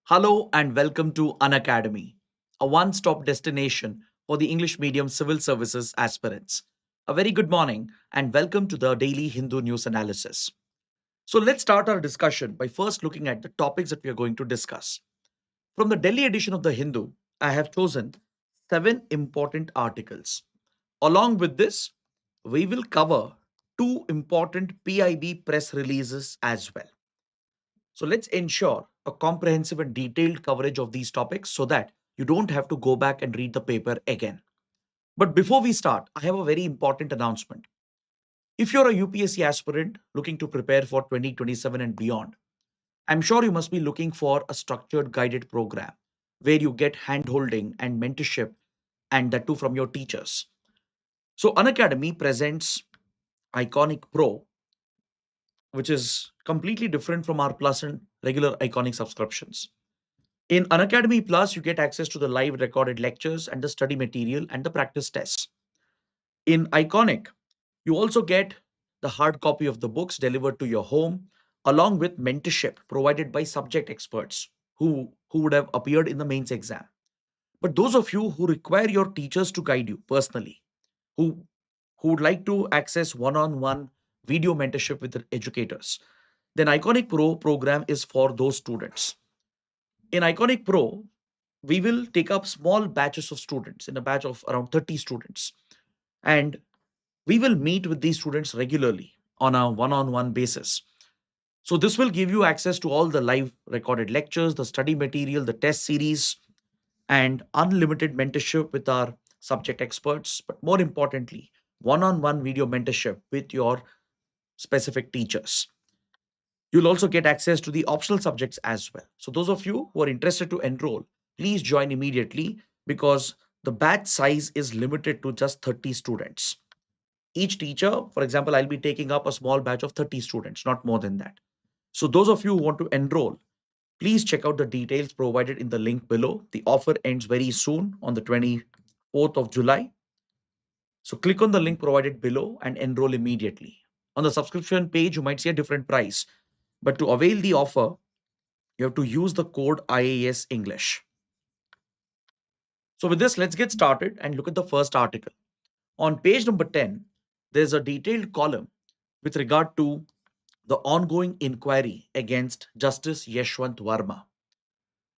Hello and welcome to Unacademy, a one-stop destination for the English medium civil services aspirants. A very good morning and welcome to the daily Hindu news analysis. So let's start our discussion by first looking at the topics that we are going to discuss. From the Delhi edition of the Hindu, I have chosen 7 important articles. Along with this, we will cover 2 important PIB press releases as well. So let's ensure a comprehensive and detailed coverage of these topics so that you don't have to go back and read the paper again. But before we start, I have a very important announcement. If you're a UPSC aspirant looking to prepare for 2027 and beyond, I'm sure you must be looking for a structured guided program where you get handholding and mentorship and that too from your teachers. So Unacademy presents Iconic Pro, which is completely different from our Plus and regular Iconic subscriptions. In Unacademy Plus, you get access to the live recorded lectures and the study material and the practice tests. In Iconic, you also get the hard copy of the books delivered to your home, along with mentorship provided by subject experts who would have appeared in the mains exam. But those of you who require your teachers to guide you personally, who, who would like to access one on one video mentorship with the educators, then Iconic Pro program is for those students. In Iconic Pro, we will take up small batches of students in a batch of around 30 students. And we will meet with these students regularly on a one on one basis. So, this will give you access to all the live recorded lectures, the study material, the test series, and unlimited mentorship with our subject experts. But more importantly, one on one video mentorship with your specific teachers. You'll also get access to the optional subjects as well. So, those of you who are interested to enroll, please join immediately because the batch size is limited to just 30 students. Each teacher, for example, I'll be taking up a small batch of 30 students, not more than that. So, those of you who want to enroll, please check out the details provided in the link below. The offer ends very soon on the 24th of July. So, click on the link provided below and enroll immediately. On the subscription page, you might see a different price. But to avail the offer, you have to use the code IAS English. So with this, let's get started and look at the first article. On page number 10, there's a detailed column with regard to the ongoing inquiry against Justice Yashwant Varma.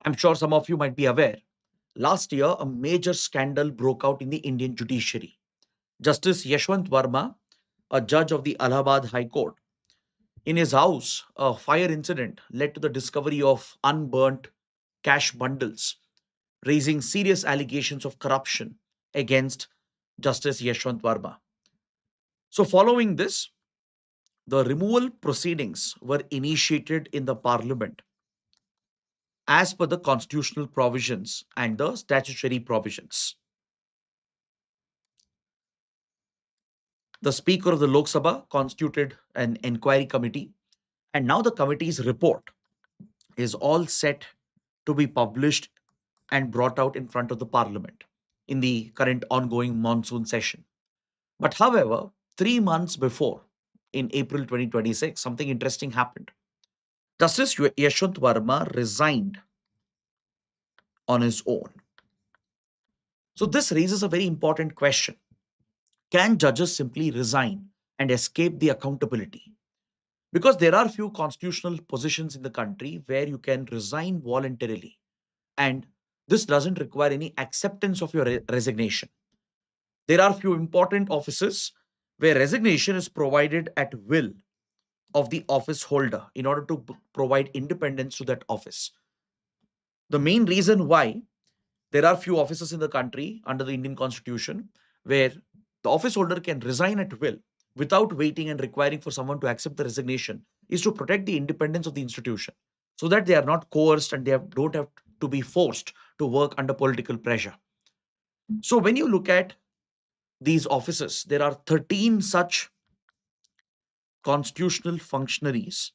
I'm sure some of you might be aware. Last year, a major scandal broke out in the Indian judiciary. Justice Yashwant Varma, a judge of the Allahabad High Court, in his house, a fire incident led to the discovery of unburnt cash bundles, raising serious allegations of corruption against Justice Yashwant Varma. So, following this, the removal proceedings were initiated in the parliament as per the constitutional provisions and the statutory provisions. The Speaker of the Lok Sabha constituted an inquiry committee, and now the committee's report is all set to be published and brought out in front of the parliament in the current ongoing monsoon session. But however, 3 months before, in April 2026, something interesting happened. Justice Yashwant Varma resigned on his own. So this raises a very important question. Can judges simply resign and escape the accountability? Because there are few constitutional positions in the country where you can resign voluntarily, and this doesn't require any acceptance of your resignation. There are few important offices where resignation is provided at will of the office holder in order to provide independence to that office. The main reason why there are few offices in the country under the Indian Constitution where the office holder can resign at will without waiting and requiring for someone to accept the resignation is to protect the independence of the institution so that they are not coerced and don't have to be forced to work under political pressure. So when you look at these offices, there are 13 such constitutional functionaries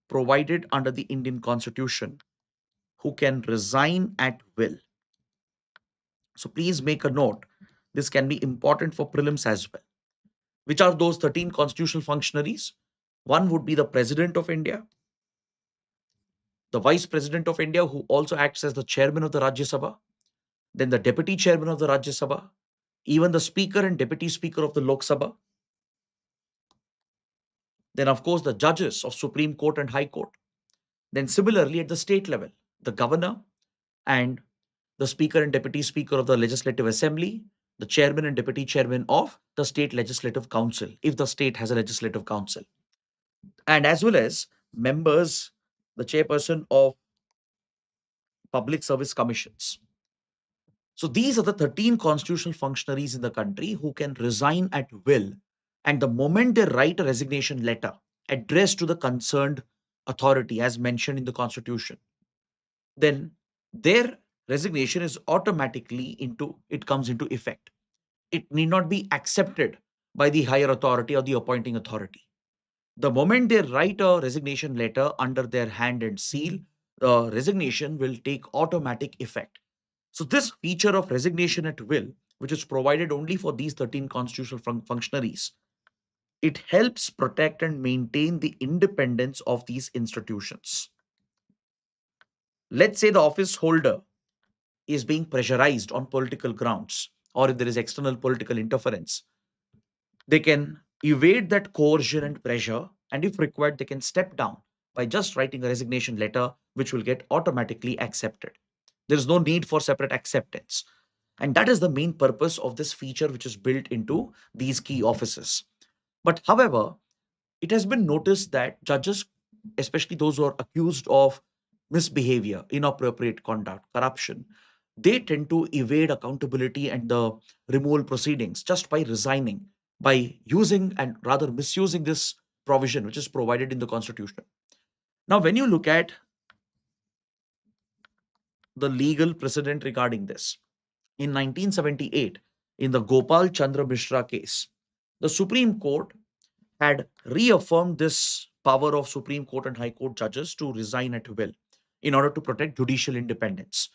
provided under the Indian Constitution who can resign at will. So please make a note. This can be important for prelims as well. Which are those 13 constitutional functionaries? One would be the President of India. the Vice President of India, who also acts as the chairman of the Rajya Sabha, then the deputy chairman of the Rajya Sabha, even the speaker and deputy speaker of the Lok Sabha, then of course the judges of Supreme Court and High Court. Then similarly at the state level, the governor and the speaker and deputy speaker of the Legislative Assembly, the chairman and deputy chairman of the state legislative council, if the state has a legislative council, and as well as members, the chairperson of public service commissions. So these are the 13 constitutional functionaries in the country who can resign at will, and the moment they write a resignation letter addressed to the concerned authority as mentioned in the constitution, then their resignation is automatically into it comes into effect. It need not be accepted by the higher authority or the appointing authority. The moment they write a resignation letter under their hand and seal, the resignation will take automatic effect. So this feature of resignation at will, which is provided only for these 13 constitutional functionaries, it helps protect and maintain the independence of these institutions. Let's say the office holder is being pressurized on political grounds, or if there is external political interference, they can evade that coercion and pressure, and if required, they can step down by just writing a resignation letter, which will get automatically accepted. There is no need for separate acceptance. And that is the main purpose of this feature, which is built into these key offices. But however, it has been noticed that judges, especially those who are accused of misbehavior, inappropriate conduct, corruption, they tend to evade accountability and the removal proceedings just by resigning, by using and rather misusing this provision which is provided in the constitution. Now, when you look at the legal precedent regarding this, in 1978, in the Gopal Chandra Mishra case, the Supreme Court had reaffirmed this power of Supreme Court and High Court judges to resign at will in order to protect judicial independence,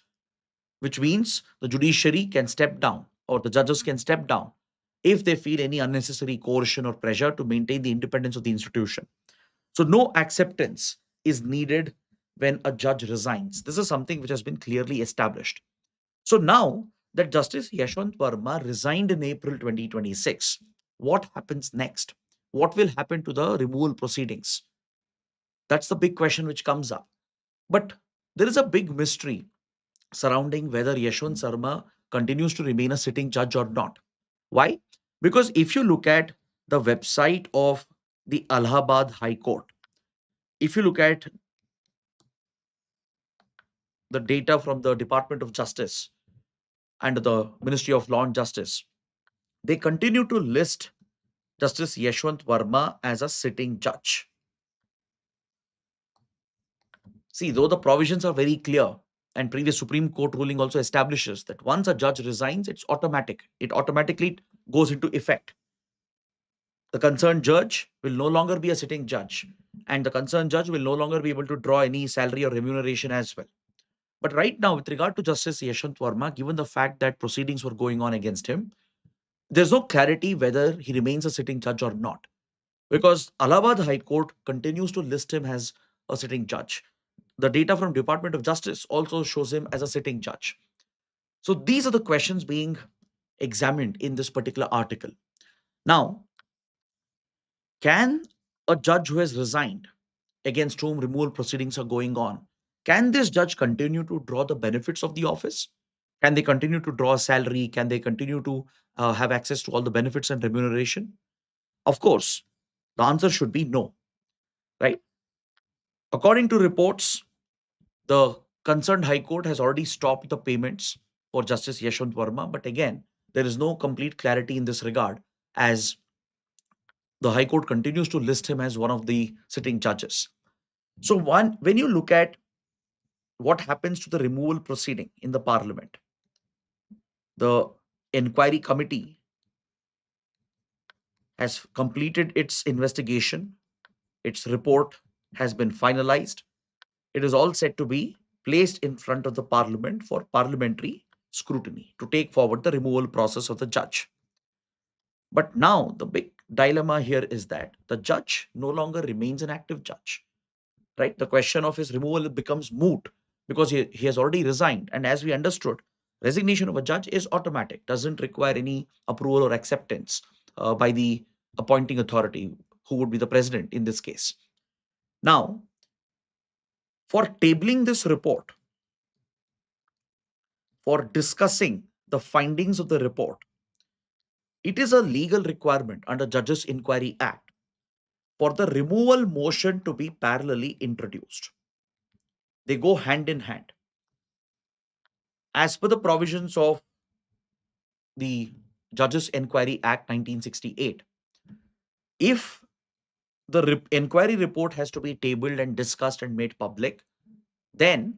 which means the judiciary can step down or the judges can step down if they feel any unnecessary coercion or pressure to maintain the independence of the institution. So, no acceptance is needed when a judge resigns. This is something which has been clearly established. So, now that Justice Yashwant Varma resigned in April 2026, what happens next? What will happen to the removal proceedings? That's the big question which comes up. But there is a big mystery surrounding whether Yashwant Sarma continues to remain a sitting judge or not. Why? Because if you look at the website of the Allahabad High Court, if you look at the data from the Department of Justice and the Ministry of Law and Justice, they continue to list Justice Yashwant Varma as a sitting judge. See, though the provisions are very clear, and previous Supreme Court ruling also establishes that once a judge resigns, it's automatic. It automatically goes into effect. The concerned judge will no longer be a sitting judge, and the concerned judge will no longer be able to draw any salary or remuneration as well. But right now, with regard to Justice Yashwant Varma, given the fact that proceedings were going on against him, there's no clarity whether he remains a sitting judge or not, because Allahabad High Court continues to list him as a sitting judge. The data from Department of Justice also shows him as a sitting judge. So these are the questions being examined in this particular article. Now, can a judge who has resigned, against whom removal proceedings are going on, can this judge continue to draw the benefits of the office? Can they continue to draw a salary? Can they continue to have access to all the benefits and remuneration? Of course, the answer should be no, right? According to reports, the concerned High Court has already stopped the payments for Justice Yashwant Varma, but again, there is no complete clarity in this regard as the High Court continues to list him as one of the sitting judges. So, when you look at what happens to the removal proceeding in the Parliament, the inquiry committee has completed its investigation, its report has been finalized. It is all set to be placed in front of the Parliament for parliamentary scrutiny to take forward the removal process of the judge. But now the big dilemma here is that the judge no longer remains an active judge. right? The question of his removal becomes moot because he has already resigned. And as we understood, resignation of a judge is automatic, doesn't require any approval or acceptance by the appointing authority, who would be the president in this case. Now, for tabling this report, for discussing the findings of the report, it is a legal requirement under Judges Inquiry Act for the removal motion to be parallelly introduced. They go hand in hand. As per the provisions of the Judges Inquiry Act 1968, if the inquiry report has to be tabled and discussed and made public, then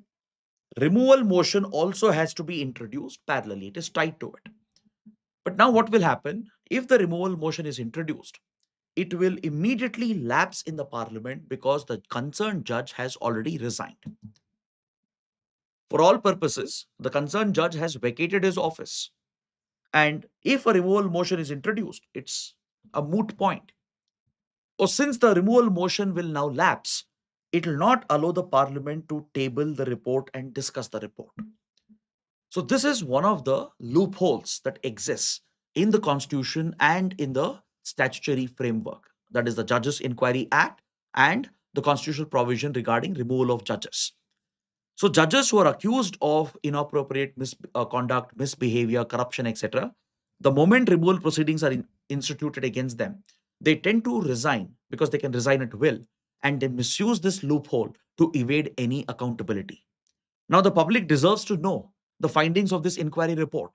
removal motion also has to be introduced parallelly. It is tied to it. But now what will happen if the removal motion is introduced? It will immediately lapse in the parliament because the concerned judge has already resigned. For all purposes, the concerned judge has vacated his office. And if a removal motion is introduced, it's a moot point. Or since the removal motion will now lapse, it will not allow the parliament to table the report and discuss the report. So this is one of the loopholes that exists in the constitution and in the statutory framework. That is the Judges Inquiry Act and the constitutional provision regarding removal of judges. So judges who are accused of inappropriate misconduct, misbehavior, corruption, etc., the moment removal proceedings are instituted against them, they tend to resign because they can resign at will, and they misuse this loophole to evade any accountability. Now, the public deserves to know the findings of this inquiry report.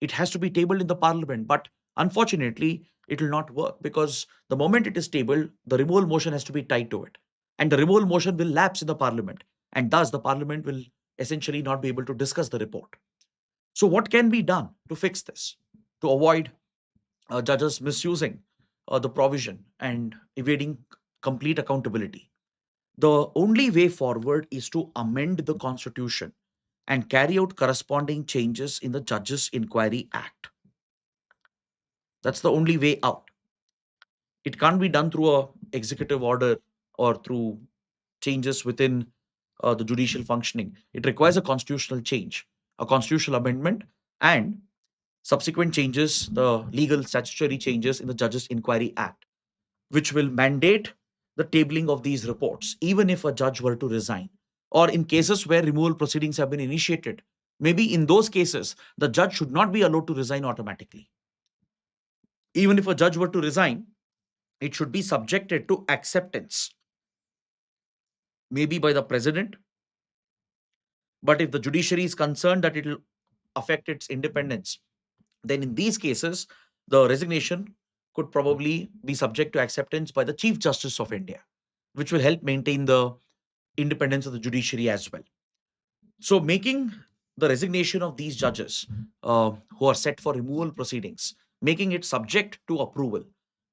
It has to be tabled in the parliament, but unfortunately, it will not work because the moment it is tabled, the removal motion has to be tied to it. And the removal motion will lapse in the parliament. And thus, the parliament will essentially not be able to discuss the report. So, what can be done to fix this? To avoid judges misusing the provision and evading complete accountability? The only way forward is to amend the constitution and carry out corresponding changes in the Judges Inquiry Act. That's the only way out. It can't be done through a executive order or through changes within the judicial functioning. It requires a constitutional change, a constitutional amendment, and subsequent changes, the legal statutory changes in the Judges Inquiry Act, which will mandate the tabling of these reports, even if a judge were to resign, or in cases where removal proceedings have been initiated. Maybe in those cases, the judge should not be allowed to resign automatically. Even if a judge were to resign, it should be subjected to acceptance, maybe by the president. But if the judiciary is concerned that it will affect its independence, then in these cases, the resignation could probably be subject to acceptance by the Chief Justice of India, which will help maintain the independence of the judiciary as well. So, making the resignation of these judges who are set for removal proceedings, making it subject to approval,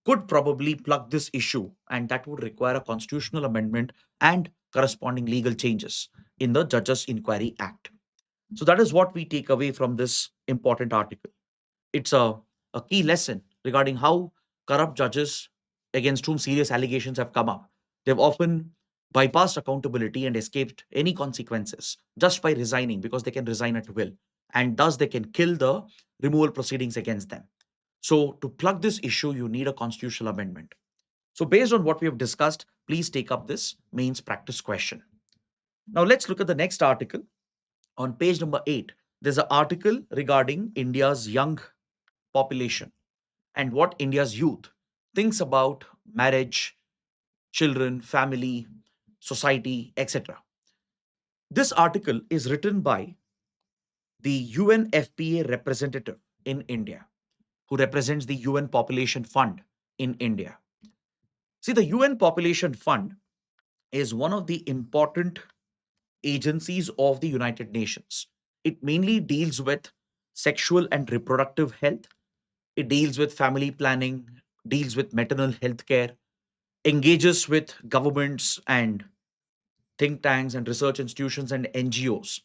could probably plug this issue, and that would require a constitutional amendment and corresponding legal changes in the Judges Inquiry Act. So, that is what we take away from this important article. It's a key lesson regarding how corrupt judges against whom serious allegations have come up. They've often bypassed accountability and escaped any consequences just by resigning because they can resign at will. And thus they can kill the removal proceedings against them. So, to plug this issue, you need a constitutional amendment. So, based on what we have discussed, please take up this mains practice question. Now, let's look at the next article. On page number 8, there's an article regarding India's young population and what India's youth thinks about marriage, children, family, society, etc. This article is written by the UNFPA representative in India, who represents the UN Population Fund in India. See, the UN Population Fund is one of the important agencies of the United Nations. It mainly deals with sexual and reproductive health. It deals with family planning, deals with maternal health care, engages with governments and think tanks and research institutions and NGOs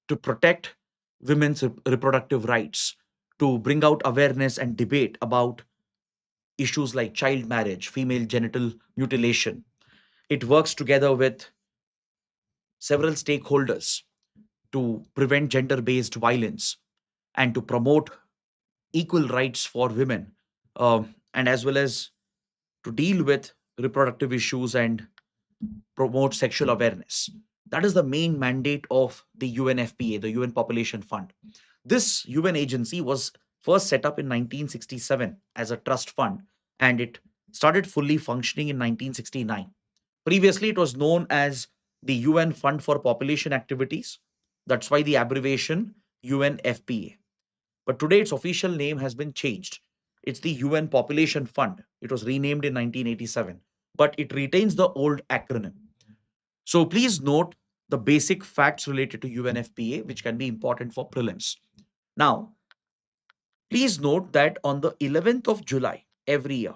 to protect women's reproductive rights, to bring out awareness and debate about issues like child marriage, female genital mutilation. It works together with several stakeholders to prevent gender based violence and to promote equal rights for women, and as well as to deal with reproductive issues and promote sexual awareness. That is the main mandate of the UNFPA, the UN Population Fund. This UN agency was first set up in 1967 as a trust fund, and it started fully functioning in 1969. Previously, it was known as the UN Fund for Population Activities. That's why the abbreviation UNFPA. But today, its official name has been changed. It's the UN Population Fund. It was renamed in 1987, but it retains the old acronym. So please note the basic facts related to UNFPA, which can be important for prelims. Now, please note that on the 11th of July every year,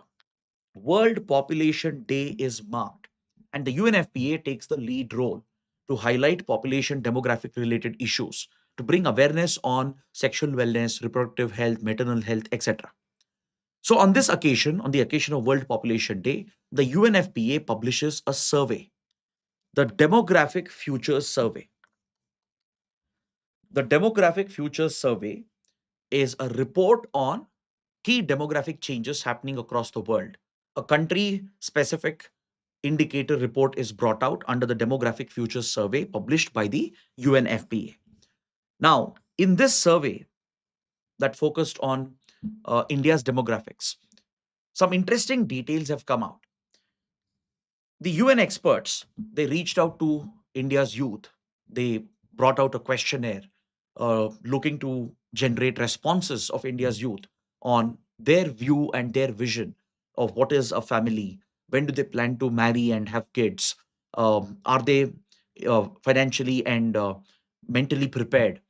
World Population Day is marked, and the UNFPA takes the lead role to highlight population demographic related issues, to bring awareness on sexual wellness, reproductive health, maternal health, etc. So, on this occasion, on the occasion of World Population Day, the UNFPA publishes a survey, the Demographic Futures Survey. The Demographic Futures Survey is a report on key demographic changes happening across the world. A country specific indicator report is brought out under the Demographic Futures Survey published by the UNFPA. Now, in this survey that focused on India's demographics, some interesting details have come out. The UN experts, they reached out to India's youth. They brought out a questionnaire looking to generate responses of India's youth on their view and their vision of what is a family, when do they plan to marry and have kids, are they financially and mentally prepared.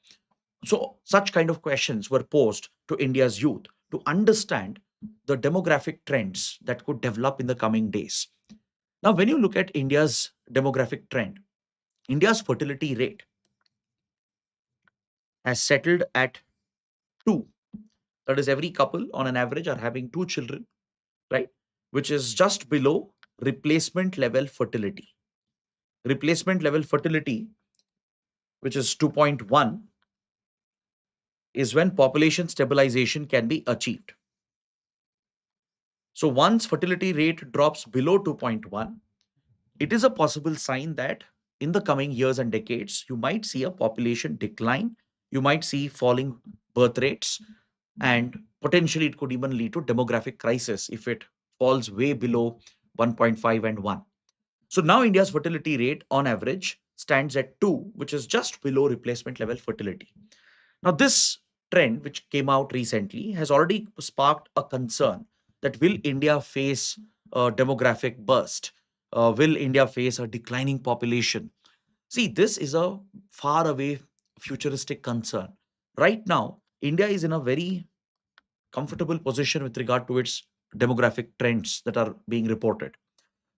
So such kind of questions were posed to India's youth to understand the demographic trends that could develop in the coming days. Now, when you look at India's demographic trend, India's fertility rate has settled at 2. That is, every couple on an average are having 2 children, right? Which is just below replacement level fertility. Replacement level fertility, which is 2.1, is when population stabilization can be achieved. So once fertility rate drops below 2.1, it is a possible sign that in the coming years and decades, you might see a population decline, you might see falling birth rates, and potentially it could even lead to demographic crisis if it falls way below 1.5 and 1. So now India's fertility rate on average stands at 2, which is just below replacement level fertility. Now, this trend, which came out recently, has already sparked a concern that will India face a demographic burst? Will India face a declining population? See, this is a far away futuristic concern. Right now, India is in a very comfortable position with regard to its demographic trends that are being reported.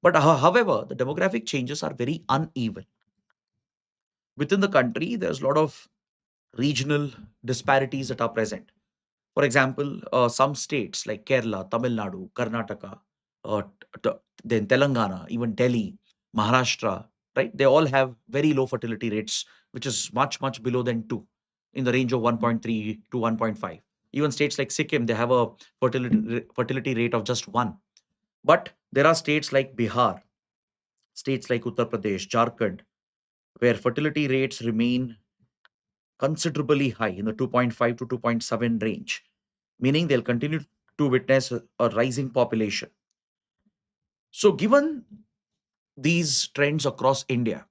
But however, the demographic changes are very uneven. Within the country, there's a lot of regional disparities that are present. For example, some states like Kerala, Tamil Nadu, Karnataka, then Telangana, even Delhi, Maharashtra, right? They all have very low fertility rates, which is much, much below than 2, in the range of 1.3 to 1.5. Even states like Sikkim, they have a fertility rate of just 1. But there are states like Bihar, states like Uttar Pradesh, Jharkhand, where fertility rates remain considerably high in the 2.5 to 2.7 range, meaning they'll continue to witness a rising population. So, given these trends across India,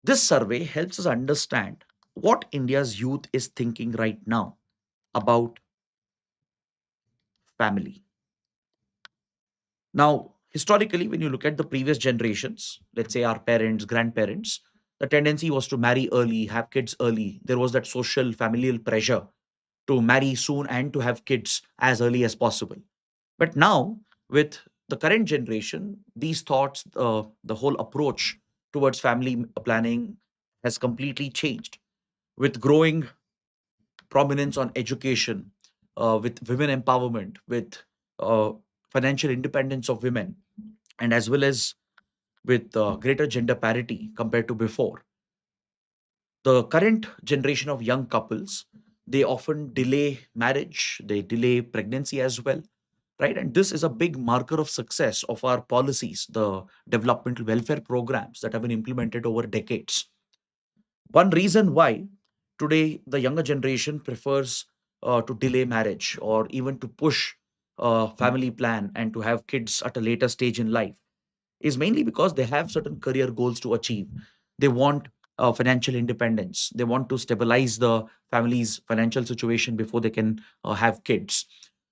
this survey helps us understand what India's youth is thinking right now about family. Now, historically, when you look at the previous generations, let's say our parents, grandparents, the tendency was to marry early, have kids early. There was that social familial pressure to marry soon and to have kids as early as possible. But now, with the current generation, these thoughts, the whole approach towards family planning has completely changed. With growing prominence on education, with women empowerment, with uh, financial independence of women, and as well as with greater gender parity compared to before, The current generation of young couples, they often delay marriage, they delay pregnancy as well, right? And this is a big marker of success of our policies, the developmental welfare programs that have been implemented over decades. One reason why today the younger generation prefers to delay marriage or even to push a family plan and to have kids at a later stage in life is mainly because they have certain career goals to achieve. They want financial independence. They want to stabilize the family's financial situation before they can have kids.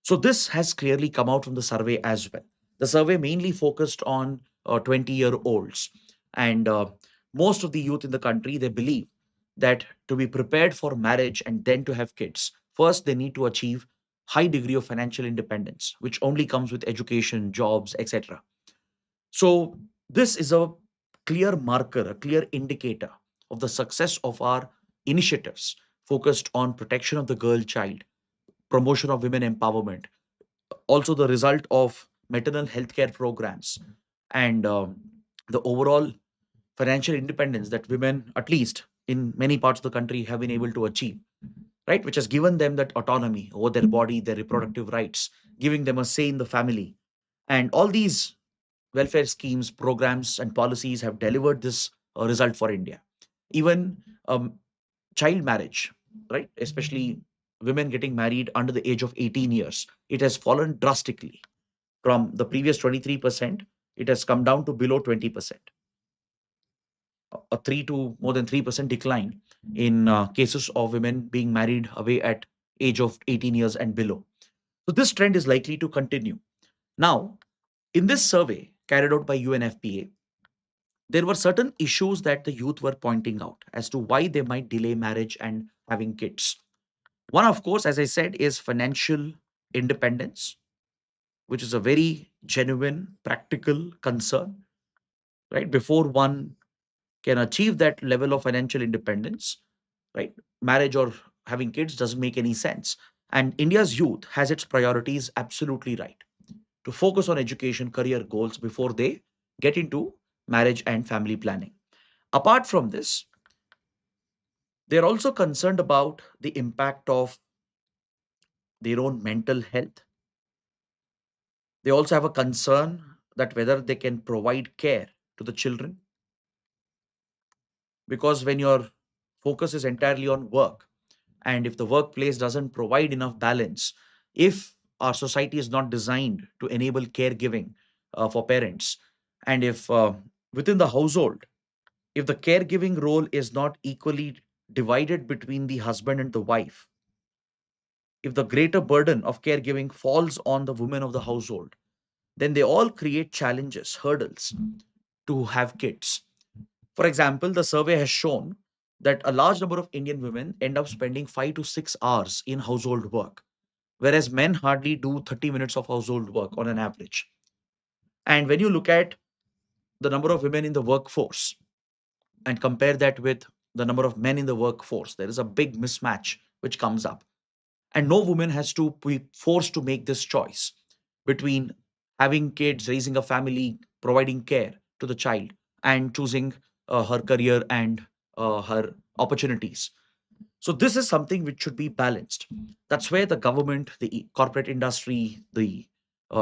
So, this has clearly come out from the survey as well. The survey mainly focused on 20-year-olds. And most of the youth in the country, they believe that to be prepared for marriage and then to have kids, first they need to achieve high degree of financial independence, which only comes with education, jobs, etc. So, this is a clear marker, a clear indicator of the success of our initiatives focused on protection of the girl child, promotion of women empowerment, also the result of maternal healthcare programs, and the overall financial independence that women, at least in many parts of the country, have been able to achieve, right? Which has given them that autonomy over their body, their reproductive rights, giving them a say in the family. And all these welfare schemes, programs, and policies have delivered this result for India. Even child marriage, right? Especially women getting married under the age of 18 years, it has fallen drastically from the previous 23%. It has come down to below 20%, a 3 to more than 3% decline in cases of women being married away at age of 18 years and below. So this trend is likely to continue. Now, in this survey carried out by UNFPA, there were certain issues that the youth were pointing out as to why they might delay marriage and having kids. One, of course, as I said, is financial independence, which is a very genuine, practical concern, right? Before one can achieve that level of financial independence, right? Marriage or having kids doesn't make any sense. And India's youth has its priorities absolutely right to focus on education, career goals before they get into marriage and family planning. Apart from this, they're also concerned about the impact of their own mental health. They also have a concern that whether they can provide care to the children, because when your focus is entirely on work, and if the workplace doesn't provide enough balance, if our society is not designed to enable caregiving for parents, and if within the household, if the caregiving role is not equally divided between the husband and the wife, if the greater burden of caregiving falls on the women of the household, then they all create challenges, hurdles to have kids. For example, the survey has shown that a large number of Indian women end up spending 5 to 6 hours in household work, whereas men hardly do 30 minutes of household work on an average. And when you look at the number of women in the workforce and compare that with the number of men in the workforce, there is a big mismatch which comes up. And no woman has to be forced to make this choice between having kids, raising a family, providing care to the child, and choosing her career and her opportunities. So this is something which should be balanced. That's where the government, the corporate industry, the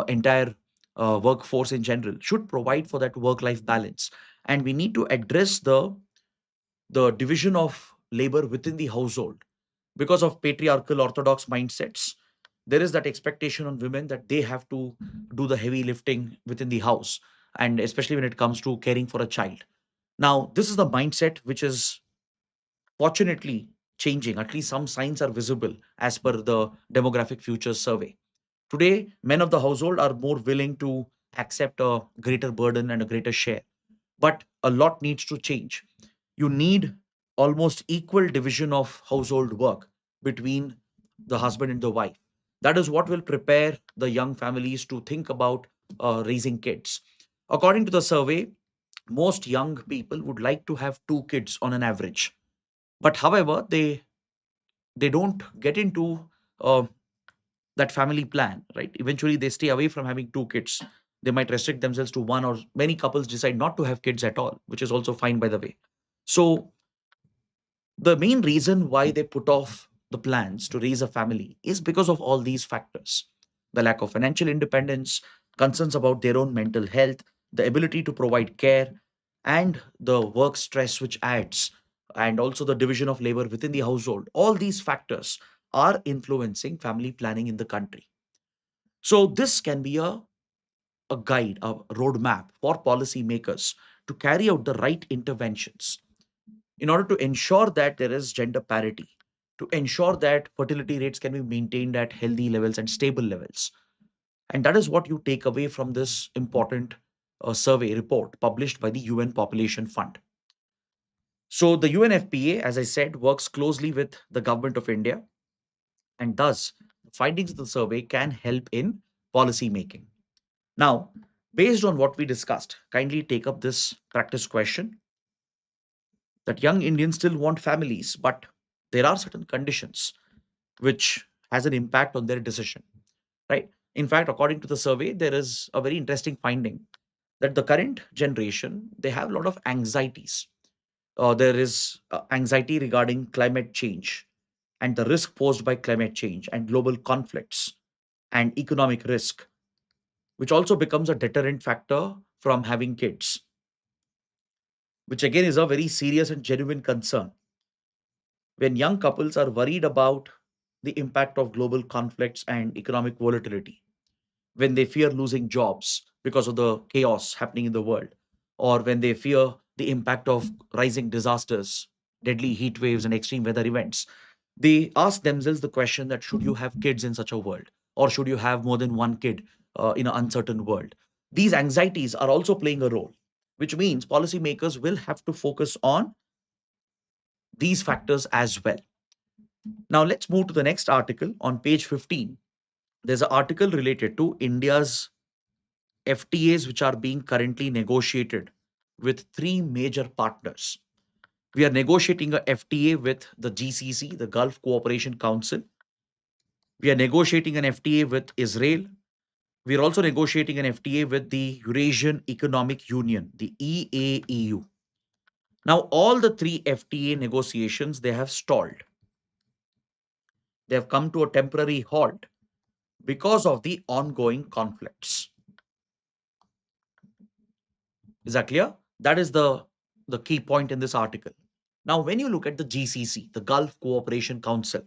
entire workforce in general should provide for that work-life balance. And we need to address the division of labor within the household because of patriarchal orthodox mindsets. There is that expectation on women that they have to do the heavy lifting within the house, and especially when it comes to caring for a child. Now, this is the mindset which is fortunately changing. At least some signs are visible as per the demographic futures survey. Today, men of the household are more willing to accept a greater burden and a greater share. But a lot needs to change. You need almost equal division of household work between the husband and the wife. That is what will prepare the young families to think about raising kids. According to the survey, most young people would like to have 2 kids on an average. But however, they don't get into uh, that family plan, right? Eventually, they stay away from having 2 kids. They might restrict themselves to one, or many couples decide not to have kids at all, which is also fine, by the way. So The main reason why they put off the plans to raise a family is because of all these factors: the lack of financial independence, concerns about their own mental health, the ability to provide care, and the work stress which adds, and also the division of labor within the household. All these factors are influencing family planning in the country. So, this can be a guide, a roadmap for policymakers to carry out the right interventions in order to ensure that there is gender parity, to ensure that fertility rates can be maintained at healthy levels and stable levels. And that is what you take away from this important survey report published by the UN Population Fund. So, the UNFPA, as I said, works closely with the government of India, and thus, the findings of the survey can help in policy making. Now, based on what we discussed, kindly take up this practice question that young Indians still want families, but there are certain conditions which has an impact on their decision, right? In fact, according to the survey, there is a very interesting finding that the current generation, they have a lot of anxieties. There is anxiety regarding climate change and the risk posed by climate change and global conflicts and economic risk, which also becomes a deterrent factor from having kids, which again is a very serious and genuine concern. When young couples are worried about the impact of global conflicts and economic volatility, when they fear losing jobs because of the chaos happening in the world, or when they fear the impact of rising disasters, deadly heat waves, and extreme weather events, they ask themselves the question that should you have kids in such a world, or should you have more than one kid in an uncertain world? These anxieties are also playing a role, which means policymakers will have to focus on these factors as well. Now, let's move to the next article on page 15. There's an article related to India's FTAs, which are being currently negotiated with three major partners. We are negotiating a FTA with the GCC, the Gulf Cooperation Council. We are negotiating an FTA with Israel. We are also negotiating an FTA with the Eurasian Economic Union, the EAEU. Now, all the three FTA negotiations, they have stalled. They have come to a temporary halt because of the ongoing conflicts. Is that clear? That is the key point in this article. Now, when you look at the GCC, the Gulf Cooperation Council,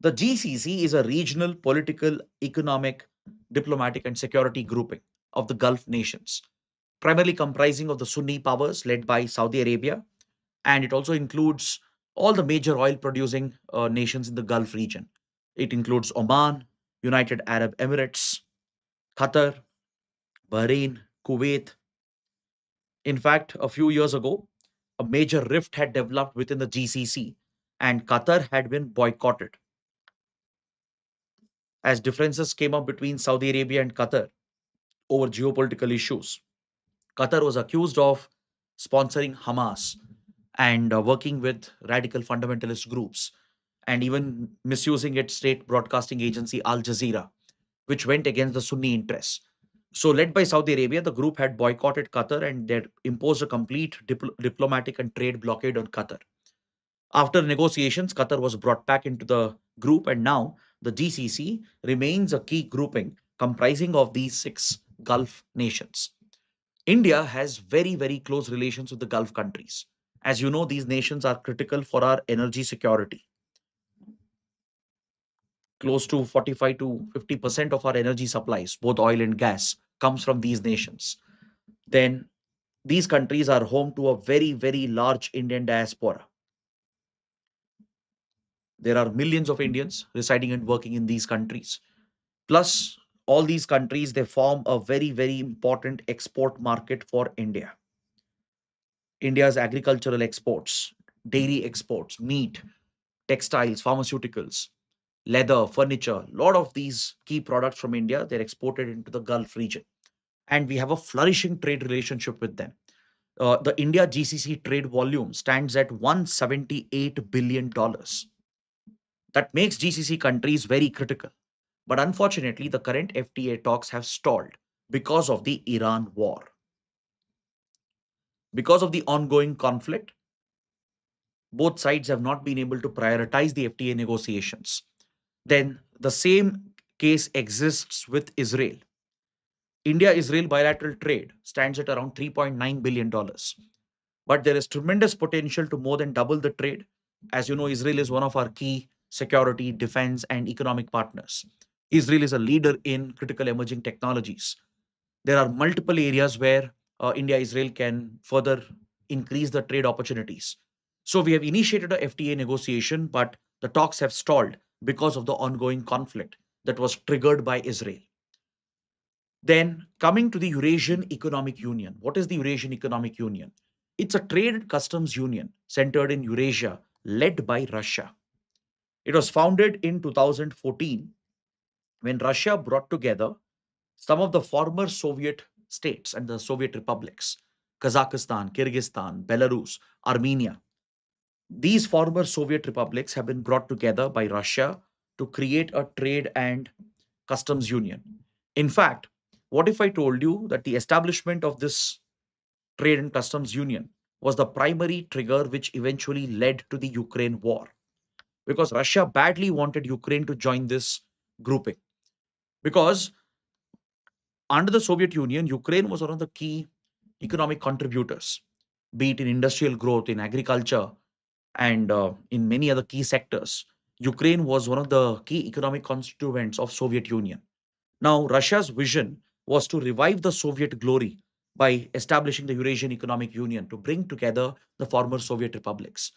the GCC is a regional political, economic, diplomatic, and security grouping of the Gulf nations, primarily comprising of the Sunni powers led by Saudi Arabia, and it also includes all the major oil producing nations in the Gulf region. It includes Oman, United Arab Emirates, Qatar, Bahrain, Kuwait. In fact, a few years ago, a major rift had developed within the GCC, and Qatar had been boycotted as differences came up between Saudi Arabia and Qatar over geopolitical issues. Qatar was accused of sponsoring Hamas and working with radical fundamentalist groups, and even misusing its state broadcasting agency Al Jazeera, which went against the Sunni interests. So, led by Saudi Arabia, the group had boycotted Qatar and they had imposed a complete diplomatic and trade blockade on Qatar. After negotiations, Qatar was brought back into the group, and now the GCC remains a key grouping comprising of these six Gulf nations. India has very, very close relations with the Gulf countries. As you know, these nations are critical for our energy security. Close to 45 to 50% of our energy supplies, both oil and gas, comes from these nations. Then these countries are home to a very, very large Indian diaspora. There are millions of Indians residing and working in these countries. Plus, all these countries, they form a very, very important export market for India. India's agricultural exports, dairy exports, meat, textiles, pharmaceuticals, leather, furniture, a lot of these key products from India, they're exported into the Gulf region. And we have a flourishing trade relationship with them. The India GCC trade volume stands at $178 billion. That makes GCC countries very critical. But unfortunately, the current FTA talks have stalled because of the Iran war. Because of the ongoing conflict, both sides have not been able to prioritize the FTA negotiations. Then the same case exists with Israel. India Israel bilateral trade stands at around $3.9 billion. But there is tremendous potential to more than double the trade. As you know, Israel is one of our key security, defense, and economic partners. Israel is a leader in critical emerging technologies. There are multiple areas where India Israel can further increase the trade opportunities. So we have initiated a FTA negotiation, but the talks have stalled because of the ongoing conflict that was triggered by Israel. Then, coming to the Eurasian Economic Union. What is the Eurasian Economic Union? It's a trade and customs union centered in Eurasia, led by Russia. It was founded in 2014 when Russia brought together some of the former Soviet states and the Soviet republics: Kazakhstan, Kyrgyzstan, Belarus, Armenia. These former Soviet republics have been brought together by Russia to create a trade and customs union. In fact, what if I told you that the establishment of this trade and customs union was the primary trigger which eventually led to the Ukraine war? Because Russia badly wanted Ukraine to join this grouping. Because under the Soviet Union, Ukraine was one of the key economic contributors, be it in industrial growth, in agriculture, and in many other key sectors. Ukraine was one of the key economic constituents of Soviet Union. Now, Russia's vision was to revive the Soviet glory by establishing the Eurasian Economic Union to bring together the former Soviet republics.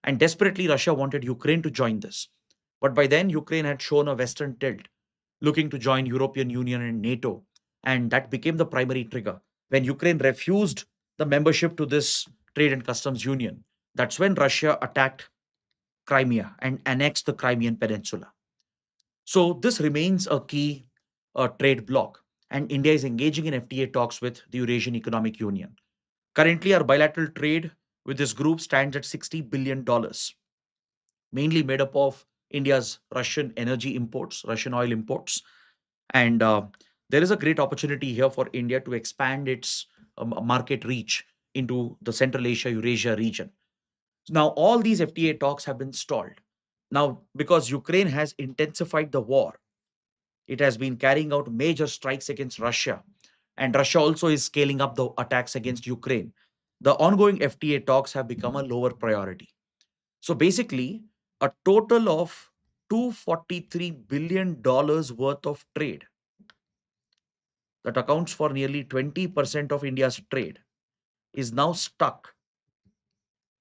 And desperately, Russia wanted Ukraine to join this. But by then, Ukraine had shown a Western tilt, looking to join European Union and NATO. And that became the primary trigger. When Ukraine refused the membership to this trade and customs union, that's when Russia attacked Crimea and annexed the Crimean Peninsula. So this remains a key trade bloc, and India is engaging in FTA talks with the Eurasian Economic Union. Currently, our bilateral trade with this group stands at $60 billion, mainly made up of India's Russian energy imports, Russian oil imports, and there is a great opportunity here for India to expand its market reach into the Central Asia Eurasia region. Now, all these FTA talks have been stalled. Now, because Ukraine has intensified the war, it has been carrying out major strikes against Russia, and Russia also is scaling up the attacks against Ukraine. The ongoing FTA talks have become a lower priority. So basically, a total of $243 billion worth of trade that accounts for nearly 20% of India's trade is now stuck.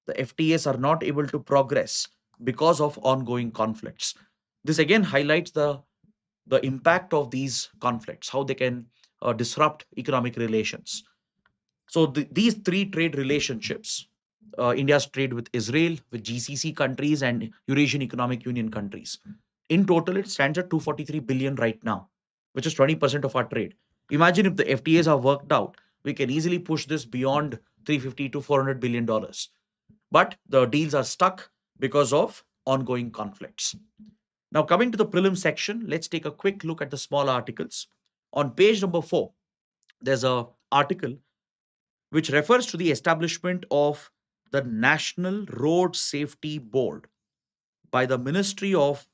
The FTAs are not able to progress because of ongoing conflicts. This again highlights the impact of these conflicts, how they can disrupt economic relations. So these three trade relationships, India's trade with Israel, with GCC countries, and Eurasian Economic Union countries, in total it stands at 243 billion right now, which is 20% of our trade. Imagine if the FTAs are worked out, we can easily push this beyond 350 to 400 billion dollars. But the deals are stuck because of ongoing conflicts. Now, coming to the prelim section, let's take a quick look at the small articles. On page number 4, there's a article which refers to the establishment of the National Road Safety Board by the Ministry of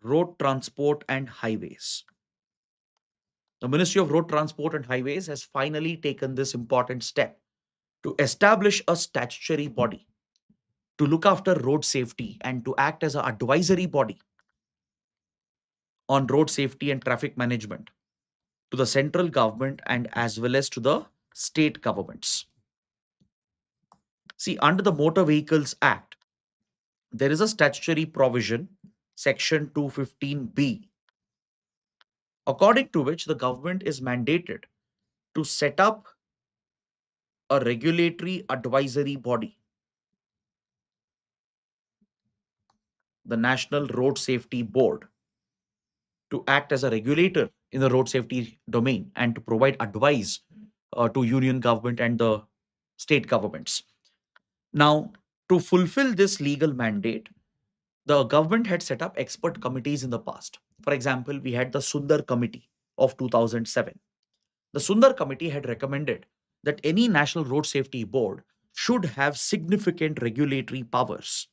Road Transport and Highways. The Ministry of Road Transport and Highways has finally taken this important step to establish a statutory body to look after road safety and to act as an advisory body on road safety and traffic management to the central government and as well as to the state governments. See, under the Motor Vehicles Act, there is a statutory provision, Section 215B, according to which the government is mandated to set up a regulatory advisory body, the National Road Safety Board, to act as a regulator in the road safety domain and to provide advice to union government and the state governments. Now, to fulfill this legal mandate, the government had set up expert committees in the past. For example, we had the Sundar Committee of 2007. The Sundar Committee had recommended that any national road safety board should have significant regulatory powers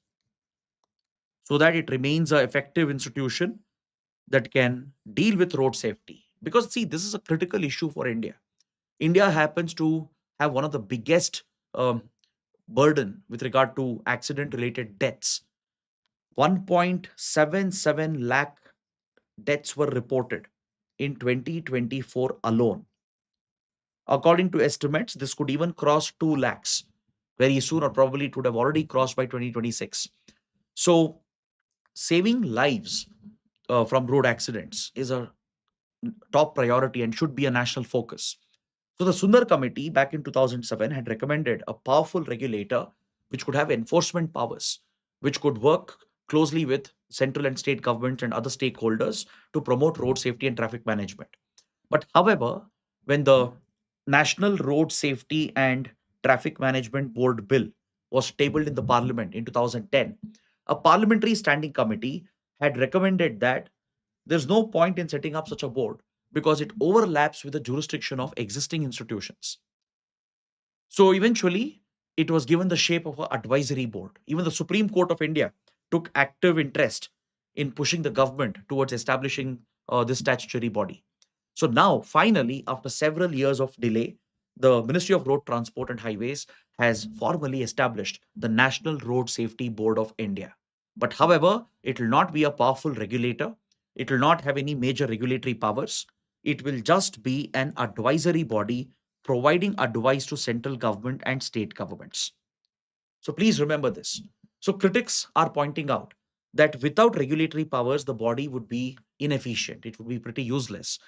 so that it remains an effective institution that can deal with road safety. Because, see, this is a critical issue for India. India happens to have one of the biggest um, burden with regard to accident related deaths. 1.77 lakh deaths were reported in 2024 alone. According to estimates, this could even cross 2 lakhs very soon, or probably it would have already crossed by 2026. So, saving lives from road accidents is a top priority and should be a national focus. So, the Sundar Committee back in 2007 had recommended a powerful regulator which could have enforcement powers, which could work closely with central and state governments and other stakeholders to promote road safety and traffic management. But however, when the National Road Safety and Traffic Management Board bill was tabled in the parliament in 2010, a parliamentary standing committee had recommended that there's no point in setting up such a board because it overlaps with the jurisdiction of existing institutions. So eventually, it was given the shape of an advisory board. Even the Supreme Court of India took active interest in pushing the government towards establishing this statutory body. So now, finally, after several years of delay, the Ministry of Road Transport and Highways has formally established the National Road Safety Board of India. But however, it will not be a powerful regulator. It will not have any major regulatory powers. It will just be an advisory body providing advice to central government and state governments. So please remember this. So critics are pointing out that without regulatory powers, the body would be inefficient. It would be pretty useless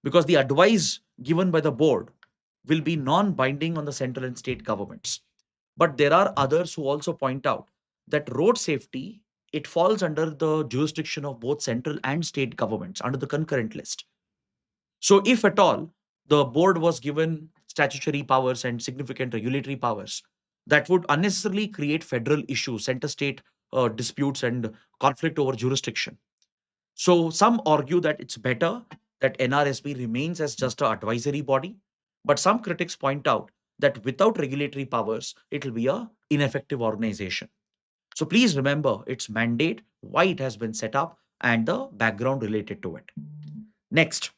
because the advice given by the board will be non binding on the central and state governments. But there are others who also point out that road safety it falls under the jurisdiction of both central and state governments under the concurrent list. So, if at all the board was given statutory powers and significant regulatory powers, that would unnecessarily create federal issues, center state disputes, and conflict over jurisdiction. So, some argue that it's better that NRSB remains as just an advisory body, but some critics point out that without regulatory powers, it will be a ineffective organization. So, please remember its mandate, why it has been set up, and the background related to it. Next,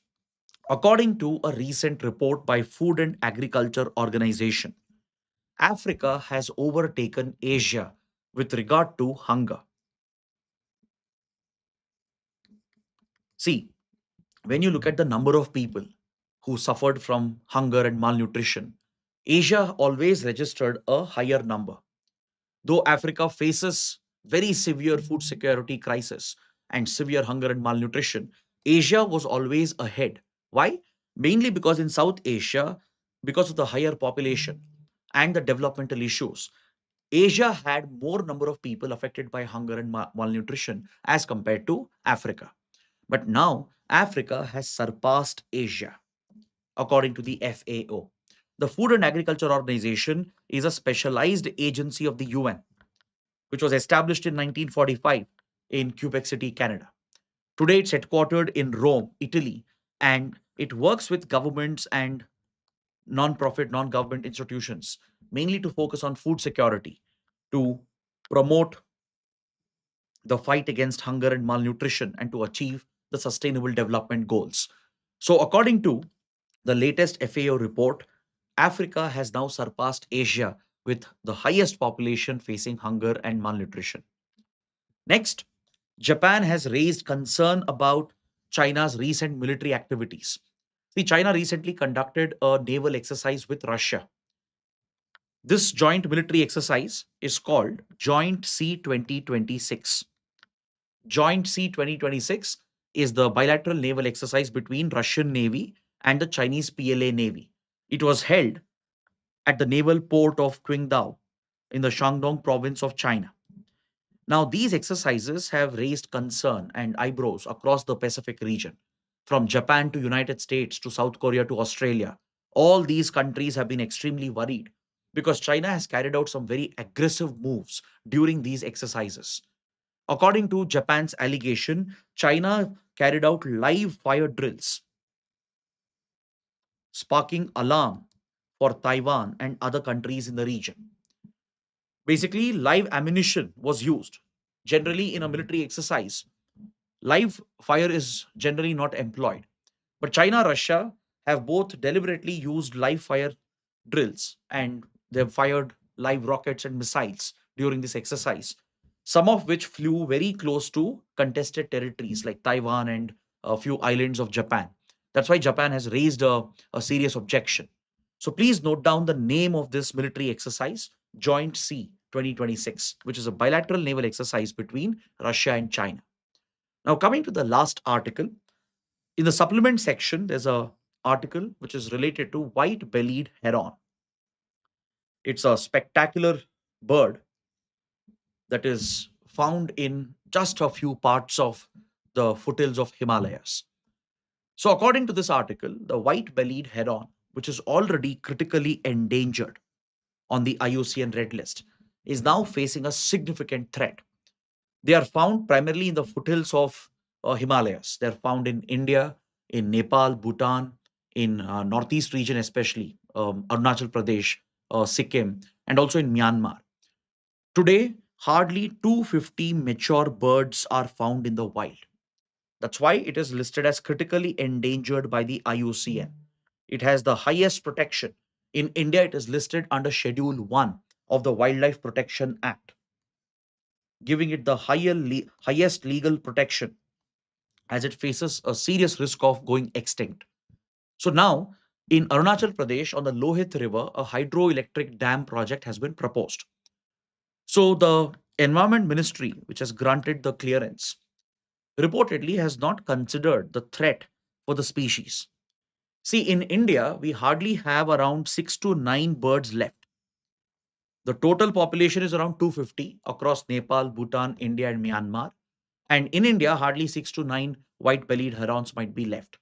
according to a recent report by Food and Agriculture Organization, Africa has overtaken Asia with regard to hunger. See, when you look at the number of people who suffered from hunger and malnutrition, Asia always registered a higher number. Though Africa faces very severe food security crisis and severe hunger and malnutrition, Asia was always ahead. Why? Mainly because in South Asia, because of the higher population and the developmental issues, Asia had more number of people affected by hunger and malnutrition as compared to Africa. But now Africa has surpassed Asia, according to the FAO. The Food and Agriculture Organization is a specialized agency of the UN which was established in 1945 in Quebec City, Canada. Today, it's headquartered in Rome, Italy, and it works with governments and non-profit, non-government institutions, mainly to focus on food security, to promote the fight against hunger and malnutrition, and to achieve the sustainable development goals. So, according to the latest FAO report, Africa has now surpassed Asia with the highest population facing hunger and malnutrition. Next, Japan has raised concern about China's recent military activities. See, China recently conducted a naval exercise with Russia. This joint military exercise is called Joint Sea 2026. Joint Sea 2026 is the bilateral naval exercise between Russian Navy and the Chinese PLA Navy. It was held at the naval port of Qingdao in the Shandong province of China. Now, these exercises have raised concern and eyebrows across the Pacific region, from Japan to United States to South Korea to Australia. All these countries have been extremely worried because China has carried out some very aggressive moves during these exercises. According to Japan's allegation, China carried out live fire drills, sparking alarm for Taiwan and other countries in the region. Basically, live ammunition was used. Generally, in a military exercise, live fire is generally not employed. But China, Russia have both deliberately used live fire drills, and they have fired live rockets and missiles during this exercise, some of which flew very close to contested territories like Taiwan and a few islands of Japan. That's why Japan has raised a serious objection. So please note down the name of this military exercise, Joint Sea 2026, which is a bilateral naval exercise between Russia and China. Now, coming to the last article, in the supplement section, there's a article which is related to white-bellied heron. It's a spectacular bird that is found in just a few parts of the foothills of Himalayas. So, according to this article, the white-bellied heron, which is already critically endangered on the IUCN Red List, is now facing a significant threat. They are found primarily in the foothills of Himalayas. They're found in India, in Nepal, Bhutan, in northeast region especially, Arunachal Pradesh, Sikkim, and also in Myanmar. Today, hardly 250 mature birds are found in the wild. That's why it is listed as critically endangered by the IUCN. It has the highest protection. In India, it is listed under Schedule 1 of the Wildlife Protection Act, giving it the highest legal protection as it faces a serious risk of going extinct. So now, in Arunachal Pradesh, on the Lohit River, a hydroelectric dam project has been proposed. So the Environment Ministry, which has granted the clearance, reportedly has not considered the threat for the species. See, in India, we hardly have around 6 to 9 birds left. The total population is around 250 across Nepal, Bhutan, India, and Myanmar. And in India, hardly 6 to 9 white bellied herons might be left.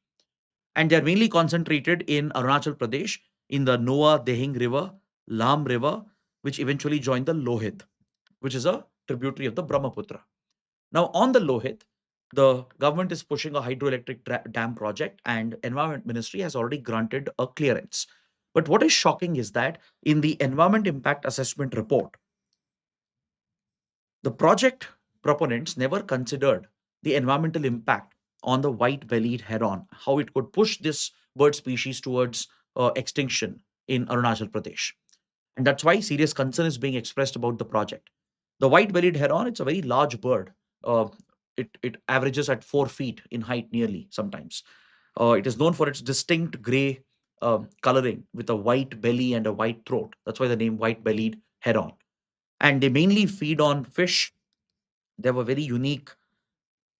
And they are mainly concentrated in Arunachal Pradesh, in the Noah Dehing River, Lam River, which eventually joined the Lohit, which is a tributary of the Brahmaputra. Now, on the Lohit, the government is pushing a hydroelectric dam project, and Environment Ministry has already granted a clearance. But what is shocking is that in the Environment Impact Assessment report, the project proponents never considered the environmental impact on the white-bellied heron, how it could push this bird species towards extinction in Arunachal Pradesh. And that's why serious concern is being expressed about the project. The white-bellied heron, it's a very large bird. Uh, it averages at 4 feet in height nearly sometimes. It is known for its distinct gray coloring with a white belly and a white throat. That's why the name white-bellied heron. And they mainly feed on fish. They have a very unique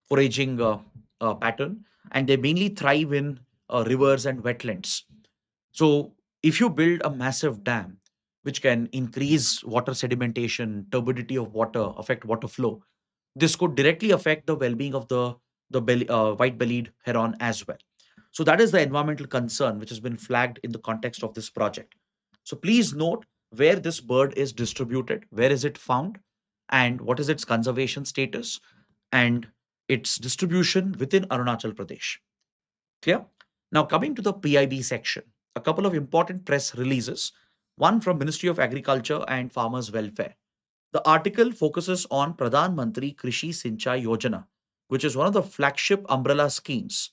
foraging pattern, and they mainly thrive in rivers and wetlands. So, if you build a massive dam, which can increase water sedimentation, turbidity of water, affect water flow, this could directly affect the well-being of the white-bellied heron as well. So that is the environmental concern which has been flagged in the context of this project. So please note where this bird is distributed, where is it found, and what is its conservation status, and its distribution within Arunachal Pradesh. Clear? Now coming to the PIB section, a couple of important press releases, one from Ministry of Agriculture and Farmers Welfare. The article focuses on Pradhan Mantri Krishi Sinchai Yojana, which is one of the flagship umbrella schemes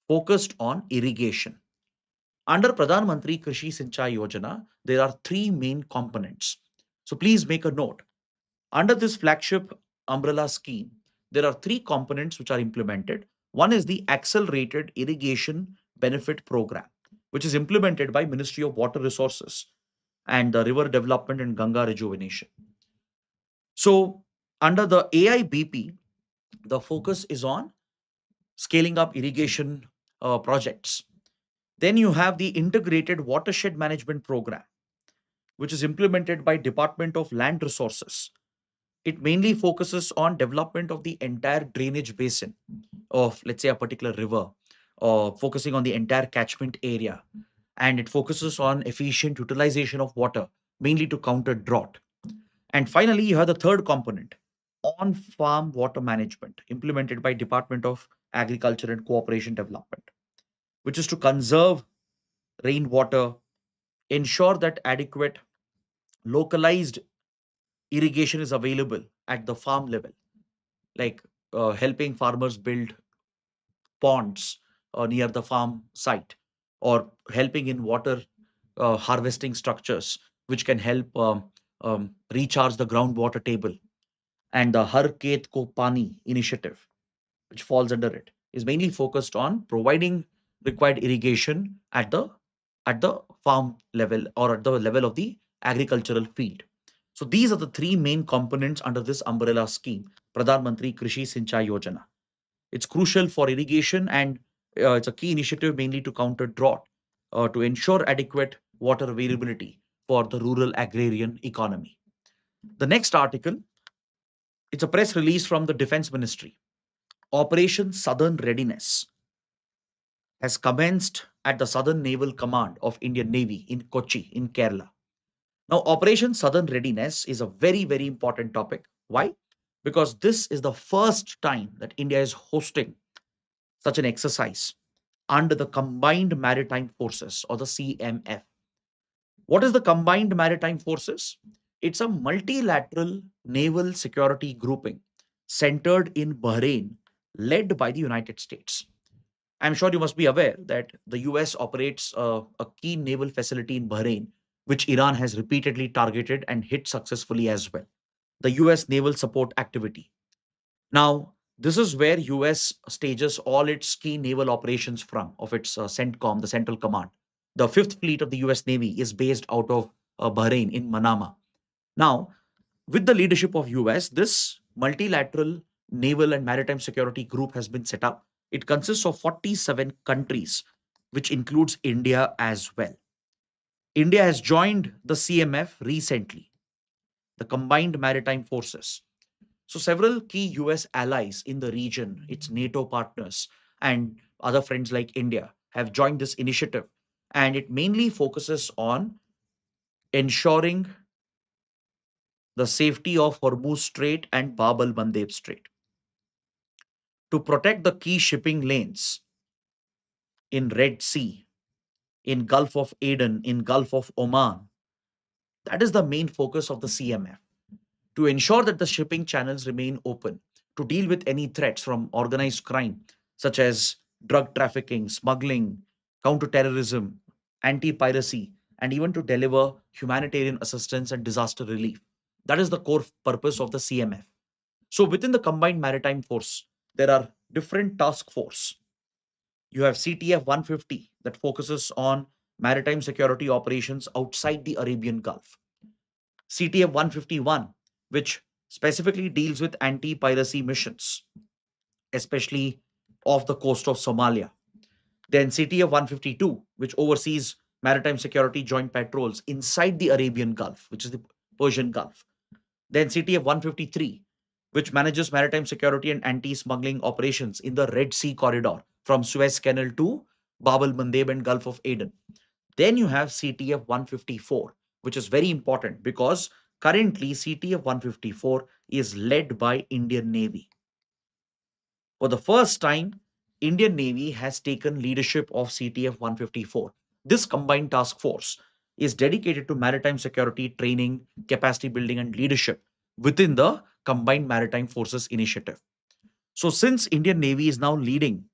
focused on irrigation. Under Pradhan Mantri Krishi Sinchai Yojana, there are three main components. So please make a note. Under this flagship umbrella scheme, there are three components which are implemented. One is the Accelerated Irrigation Benefit Program, which is implemented by Ministry of Water Resources and the River Development and Ganga Rejuvenation. So under the AIBP, the focus is on scaling up irrigation projects. Then you have the Integrated Watershed Management Program, which is implemented by Department of Land Resources. It mainly focuses on development of the entire drainage basin of, let's say, a particular river, or focusing on the entire catchment area. And it focuses on efficient utilization of water, mainly to counter drought. And finally, you have the third component, on-farm water management, implemented by Department of Agriculture and Cooperation Development, which is to conserve rainwater, ensure that adequate localized irrigation is available at the farm level, like helping farmers build ponds near the farm site, or helping in water harvesting structures, which can help recharge the groundwater table. And the Har Khet Ko Pani initiative, which falls under it, is mainly focused on providing required irrigation at the farm level, or at the level of the agricultural field. So these are the three main components under this umbrella scheme, Pradhan Mantri Krishi Sinchai Yojana. It's crucial for irrigation, and it's a key initiative mainly to counter drought, to ensure adequate water availability for the rural agrarian economy. The next article, it's a press release from the Defense Ministry. Operation Southern Readiness has commenced at the Southern Naval Command of Indian Navy in Kochi, in Kerala. Now, Operation Southern Readiness is a very, very important topic. Why? Because this is the first time that India is hosting such an exercise under the Combined Maritime Forces, or the CMF. What is the Combined Maritime Forces? It's a multilateral naval security grouping centered in Bahrain, led by the United States. I'm sure you must be aware that the US operates a key naval facility in Bahrain, which Iran has repeatedly targeted and hit successfully as well. The US Naval Support Activity. Now, this is where US stages all its key naval operations from, of its CENTCOM, the Central Command. The Fifth Fleet of the US Navy is based out of Bahrain in Manama. Now, with the leadership of US, this multilateral naval and maritime security group has been set up. It consists of 47 countries, which includes India as well. India has joined the CMF recently, the Combined Maritime Forces. So, several key US allies in the region, its NATO partners, and other friends like India have joined this initiative. And it mainly focuses on ensuring the safety of Hormuz Strait and Bab al Mandeb Strait, to protect the key shipping lanes in Red Sea, in Gulf of Aden, in Gulf of Oman. That is the main focus of the CMF, to ensure that the shipping channels remain open, to deal with any threats from organized crime such as drug trafficking, smuggling, counterterrorism, anti-piracy, and even to deliver humanitarian assistance and disaster relief. That is the core purpose of the CMF. So within the Combined Maritime Force, there are different task force. You have CTF 150 that focuses on maritime security operations outside the Arabian Gulf. CTF 151, which specifically deals with anti piracy missions, especially off the coast of Somalia. Then CTF 152, which oversees maritime security joint patrols inside the Arabian Gulf, which is the Persian Gulf. Then CTF 153, which manages maritime security and anti smuggling operations in the Red Sea corridor from Suez Canal to Bab al Mandeb and Gulf of Aden. Then you have CTF 154, which is very important because currently CTF 154 is led by Indian Navy. For the first time, Indian Navy has taken leadership of CTF 154. This combined task force is dedicated to maritime security training, capacity building, and leadership within the Combined Maritime Forces initiative. So, since Indian Navy is now leading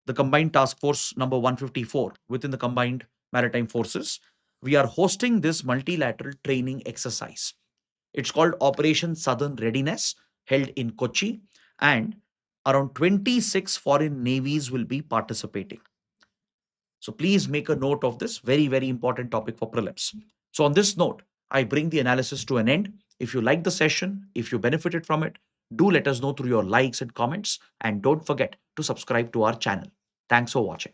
the Combined Task Force number 154 within the Combined Maritime Forces, we are hosting this multilateral training exercise. It's called Operation Southern Readiness, held in Kochi, and around 26 foreign navies will be participating. So please make a note of this very, very important topic for prelims. So, on this note, I bring the analysis to an end. If you like the session, if you benefited from it, do let us know through your likes and comments. And don't forget to subscribe to our channel. Thanks for watching.